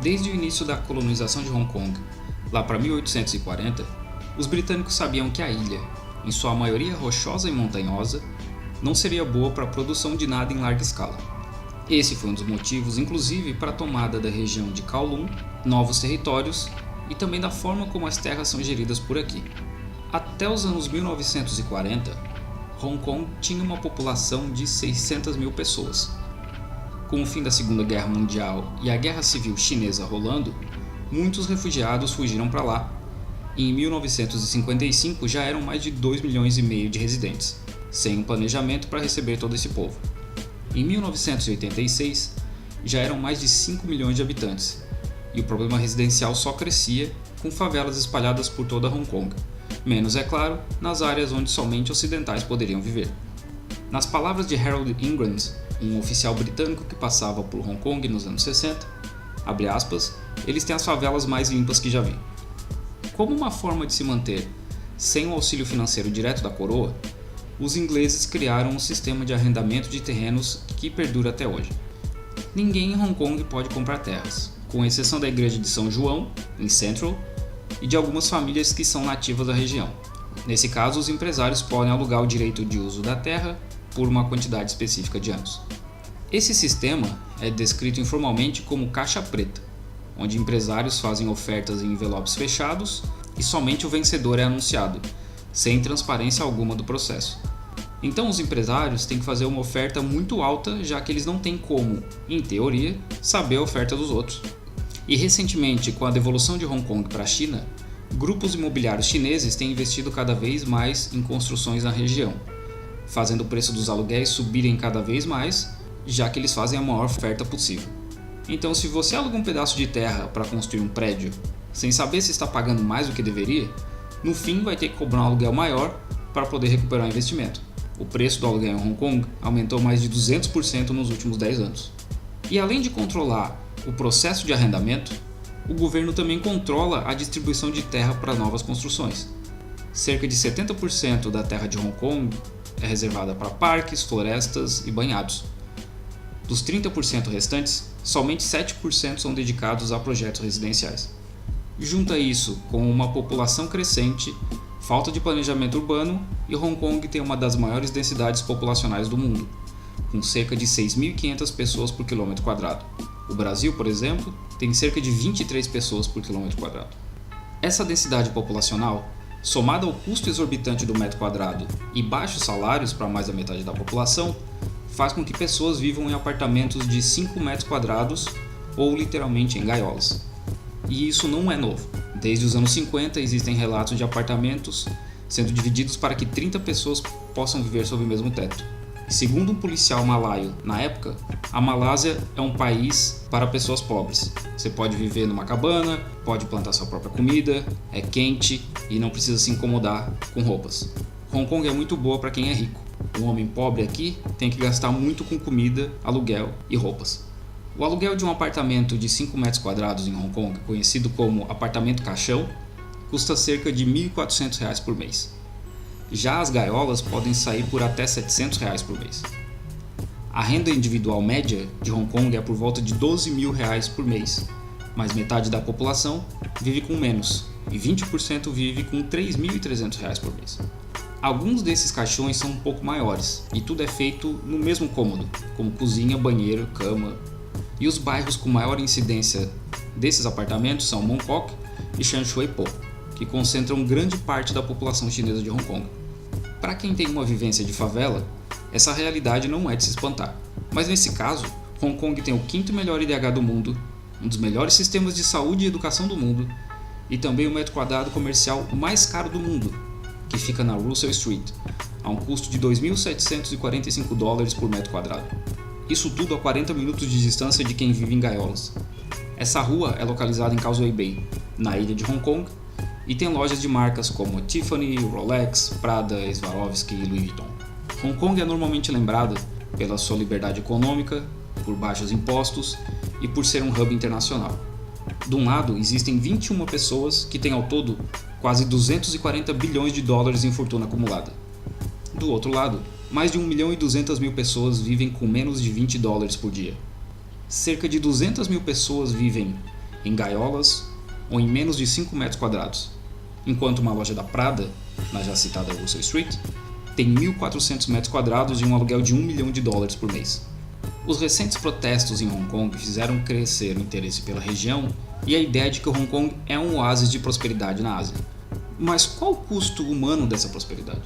Desde o início da colonização de Hong Kong, lá para 1840, os britânicos sabiam que a ilha, em sua maioria rochosa e montanhosa, não seria boa para a produção de nada em larga escala. Esse foi um dos motivos, inclusive, para a tomada da região de Kowloon, novos territórios e também da forma como as terras são geridas por aqui. Até os anos 1940, Hong Kong tinha uma população de 600 mil pessoas. Com o fim da Segunda Guerra Mundial e a Guerra Civil Chinesa rolando, muitos refugiados fugiram para lá, e em 1955 já eram mais de 2,5 milhões de residentes, sem um planejamento para receber todo esse povo. Em 1986, já eram mais de 5 milhões de habitantes, e o problema residencial só crescia, com favelas espalhadas por toda Hong Kong, menos, é claro, nas áreas onde somente ocidentais poderiam viver. Nas palavras de Harold Ingram, um oficial britânico que passava por Hong Kong nos anos 60, abre aspas, eles têm as favelas mais limpas que já vi. Como uma forma de se manter sem o auxílio financeiro direto da coroa, os ingleses criaram um sistema de arrendamento de terrenos que perdura até hoje. Ninguém em Hong Kong pode comprar terras, com exceção da igreja de São João, em Central, e de algumas famílias que são nativas da região. Nesse caso, os empresários podem alugar o direito de uso da terra por uma quantidade específica de anos. Esse sistema é descrito informalmente como caixa preta, onde empresários fazem ofertas em envelopes fechados e somente o vencedor é anunciado, sem transparência alguma do processo. Então os empresários têm que fazer uma oferta muito alta, já que eles não têm como, em teoria, saber a oferta dos outros. E recentemente, com a devolução de Hong Kong para a China, grupos imobiliários chineses têm investido cada vez mais em construções na região, fazendo o preço dos aluguéis subirem cada vez mais, já que eles fazem a maior oferta possível. Então, se você aluga um pedaço de terra para construir um prédio, sem saber se está pagando mais do que deveria, no fim vai ter que cobrar um aluguel maior para poder recuperar o investimento. O preço do aluguel em Hong Kong aumentou mais de 200% nos últimos 10 anos. E além de controlar o processo de arrendamento, o governo também controla a distribuição de terra para novas construções. Cerca de 70% da terra de Hong Kong é reservada para parques, florestas e banhados. Dos 30% restantes, somente 7% são dedicados a projetos residenciais. Junta isso com uma população crescente, falta de planejamento urbano, e Hong Kong tem uma das maiores densidades populacionais do mundo, com cerca de 6.500 pessoas por quilômetro quadrado. O Brasil, por exemplo, tem cerca de 23 pessoas por quilômetro quadrado. Essa densidade populacional, somada ao custo exorbitante do metro quadrado e baixos salários para mais da metade da população, faz com que pessoas vivam em apartamentos de 5 metros quadrados ou literalmente em gaiolas. E isso não é novo. Desde os anos 50 existem relatos de apartamentos sendo divididos para que 30 pessoas possam viver sob o mesmo teto. Segundo um policial malaio na época, a Malásia é um país para pessoas pobres. Você pode viver numa cabana, pode plantar sua própria comida, é quente e não precisa se incomodar com roupas. Hong Kong é muito boa para quem é rico. Um homem pobre aqui tem que gastar muito com comida, aluguel e roupas. O aluguel de um apartamento de 5 metros quadrados em Hong Kong, conhecido como apartamento caixão, custa cerca de R$ 1.400 por mês. Já as gaiolas podem sair por até R$ 700 por mês. A renda individual média de Hong Kong é por volta de R$ 12.000 por mês, mas metade da população vive com menos e 20% vive com R$ 3.300 por mês. Alguns desses caixões são um pouco maiores e tudo é feito no mesmo cômodo, como cozinha, banheiro, cama. E os bairros com maior incidência desses apartamentos são Mong Kok e Shan Shui Po, que concentram grande parte da população chinesa de Hong Kong. Para quem tem uma vivência de favela, essa realidade não é de se espantar. Mas nesse caso, Hong Kong tem o 5º melhor IDH do mundo, um dos melhores sistemas de saúde e educação do mundo, e também o metro quadrado comercial mais caro do mundo, que fica na Russell Street, a um custo de $2.745 por metro quadrado. Isso tudo a 40 minutos de distância de quem vive em gaiolas. Essa rua é localizada em Causeway Bay, na ilha de Hong Kong, e tem lojas de marcas como Tiffany, Rolex, Prada, Swarovski e Louis Vuitton. Hong Kong é normalmente lembrada pela sua liberdade econômica, por baixos impostos e por ser um hub internacional. De um lado, existem 21 pessoas que têm ao todo quase 240 bilhões de dólares em fortuna acumulada. Do outro lado, mais de 1.200.000 pessoas vivem com menos de $20 por dia. Cerca de 200 mil pessoas vivem em gaiolas ou em menos de 5 metros quadrados, enquanto uma loja da Prada, na já citada Russell Street, tem 1.400 metros quadrados e um aluguel de $1 milhão por mês. Os recentes protestos em Hong Kong fizeram crescer o interesse pela região e a ideia de que Hong Kong é um oásis de prosperidade na Ásia. Mas qual o custo humano dessa prosperidade?